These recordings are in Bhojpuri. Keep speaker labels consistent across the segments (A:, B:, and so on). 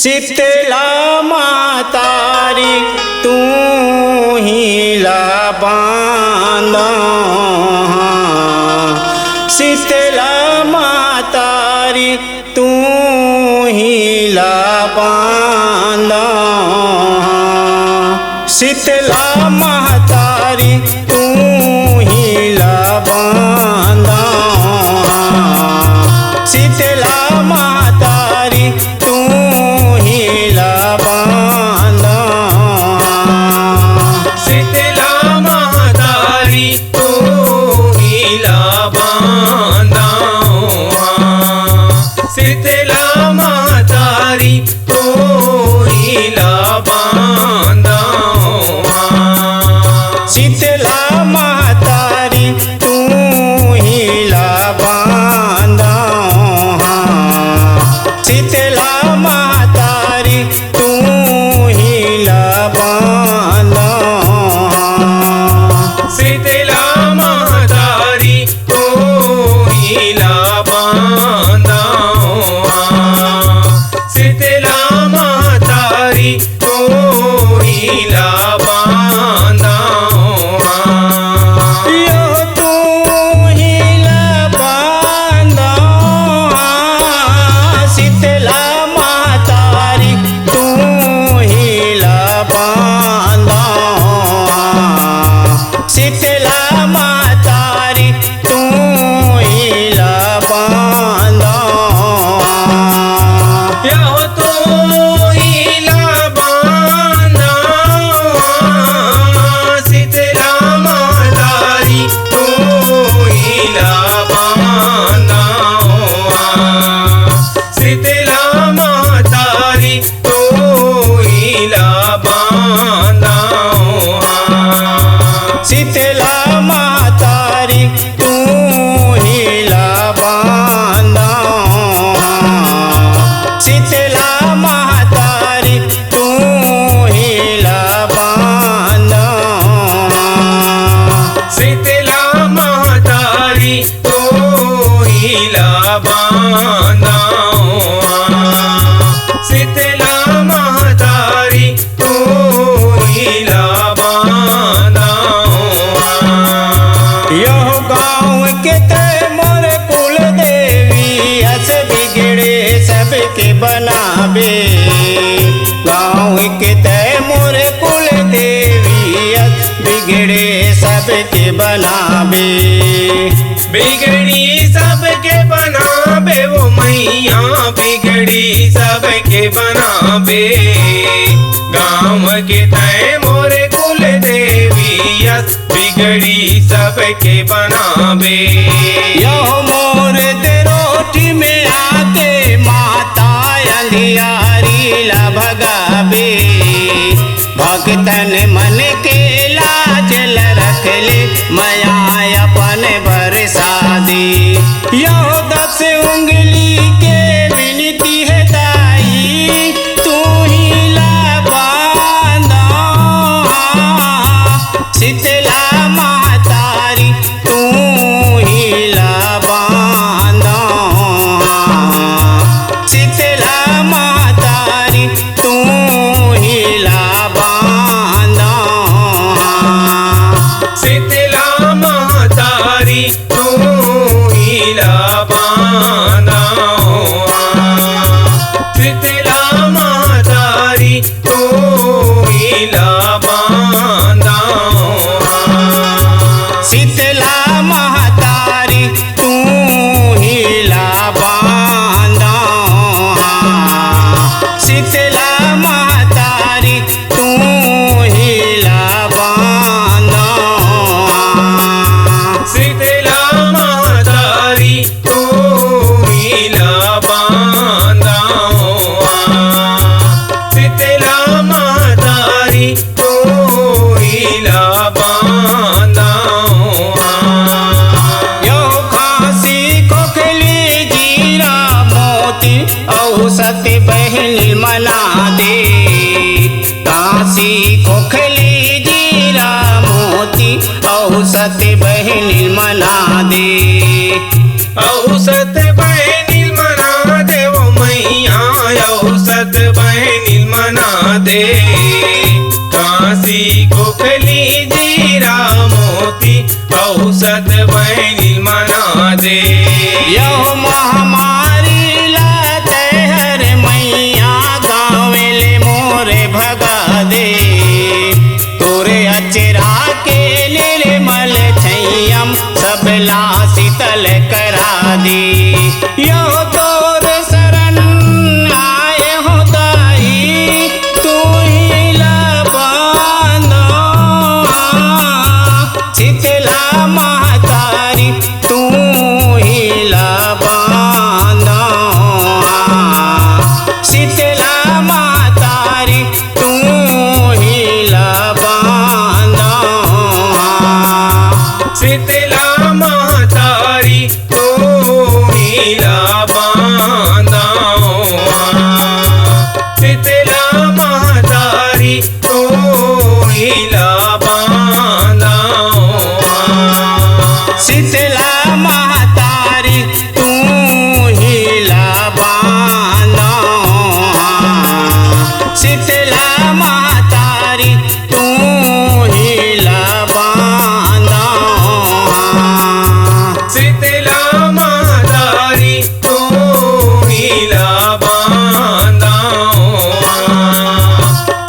A: शीतला मातारी तू ही ला बांधा, शीतला मातारी तू ही ला बांधा, शीतला मातारी तू ही ला बांधा, शीतला मातारी तू ही ला बांधा,
B: शीतला मातारी तू ही ला बांधा, शीतला मातारी तू ही ला बांधा,
A: शीतला मातारी तू ही ला बांधा, शीतला मातारी तू ही ला बांधा,
B: शीतला मातारी तू ही ला बांधा, शीतला मातारी तू ही ला बांधा,
A: यो तू ही ला बांधा, शीतला मातारी तू ही ला बांधा, शीतला मातारी तू ही ला बांधा,
B: यो तू ही ला बांधा, शीतला मातारी तू ही ला बांधा, शीतला मातारी तू ही ला बांधा,
A: शीतला मातारी तू ही ला बांधा, शीतला मातारी तू ही ला बांधा,
B: शीतला मातारी तू ही ला बांधा, शीतला मातारी तू ही ला बांधा,
A: यो गाँव के ते मोर कुल देवी हस बिगड़े सबके बनावे, गाँव के ते मोर कुल देवी हस बिगड़े सबके बनावे,
B: बिगड़ी सबके बनाबे वो मैया, बिगड़ी सबके बनाबे, गाँव के तय मोरे कुल देवी यस बिगड़ी सबके बनाबे,
A: यो मोर ते रोटी में आके माता अंधियारी ला भगावे, भक्तन मन के लाज ल रख ले माया अपन बरसा दे, यो 10 उंगली के विनती है ताई तू ही ला बांधा, शीतला मातारी तू ही ला बांधा, शीतला मातारी तू ही ला बांधा,
B: शीतला मातारी तू ही ला बांधा, शीतला मातारी तू ही ला बांधा,
A: शीतला मातारी तू ही ला बांधा, शीतला मातारी तू ही ला बांधा,
B: शीतला मातारी तू ही ला बांधा, शीतला मातारी तू ही ला बांधा,
A: यो खांसी खोखली जीरा मोती औसत बहन मना दे, कांसी खोखली जीरा मोती औसत बहन मना दे,
B: औसत बहनिल मना देव मैया औसत बहनिल दे काशी गोखली जीरा मोती औसत बैनी मना दे
A: यो महामारी लाते हर मैया गावेले मोरे भगा दे तोरे अचरा के निर्मल छैयम सबला शीतल करा दी यो तोर शरण आए हो दाई तू ही लबाना शीतला महतारी तू ही लबाना शीतला महतारी तू ही लबाना
B: शीतला महतारी तो हीला बांधा शीतला महतारी तो हीला बांधा
A: शीतला महतारी तू ही लबाना शीतला महतारी तू ही लबाना
B: शीतला महतारी तो हीला बांधा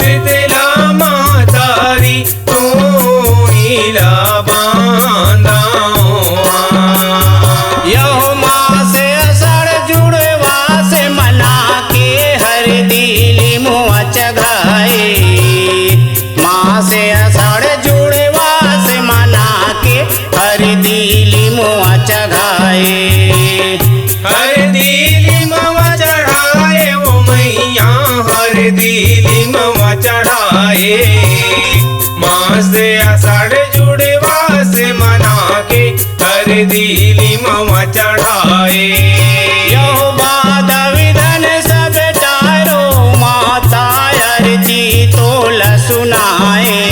B: शीतला महतारी तो हीला बांधा
A: यो माँ से असर जुड़वा से मना के हर दिली मुँह चघाए माँ से असर जुड़वा से मना के हर दिली मुँह चघाए
B: हर दिली मवा चढ़ाए वो मैया हर दिली मवा चढ़ाए माँ से आषाढ़ जुड़वा से मना के हर दिली मवा चढ़ाए
A: यो बाध विधन सब टारो माता अर्जी तोल सुनाए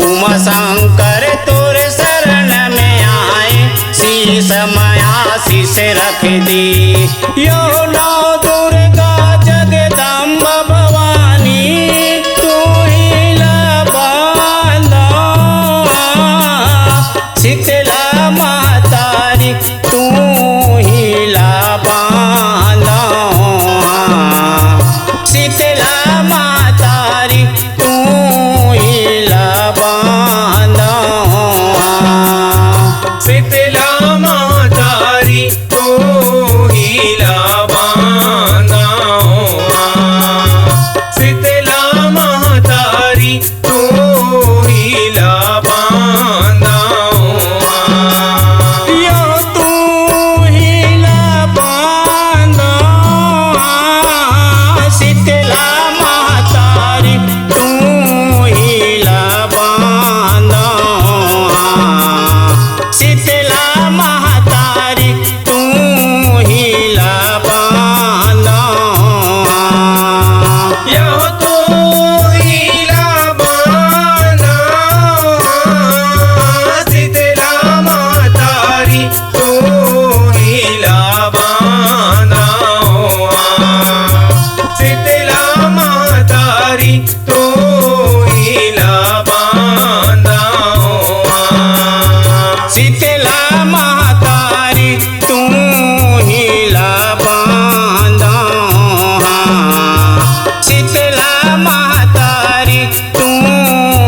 A: उमा शंकर तोर शरण में आए शीस माया शीस रख दी यो नौ दुर्गा जगदम्ब भवानी तू ही लबाना शीतला महतारी तू ही लबाना शीतला महतारी तू ही लबाना
B: शीतला महतारी तो हीला बांधा शीतला महतारी तो हीला बांधा
A: यो तू ही लबाना शीतला महतारी तू ही लबाना शीतला महतारी तू ही लबाना
B: यो तो हीला बांधा शीतला महतारी तो हीला बांधा शीतला महतारी तो हीला बांधा
A: शीतला महतारी तू ही लबाना शीतला महतारी तू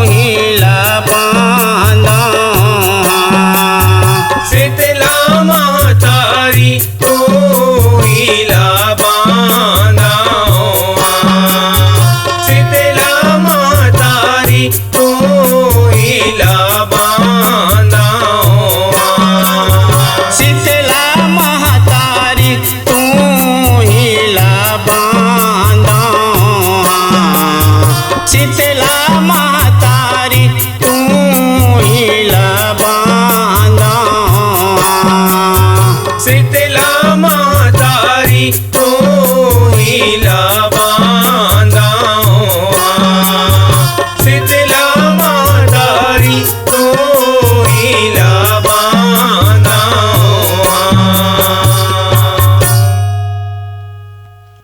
A: ही लबाना
B: शीतला महतारी तो हीला बांधा शीतला महतारी तो हीला बांधा
A: शीतला महतारी तू ही लबाना शीतला महतारी तू ही लबाना
B: शीतला महतारी तो हीला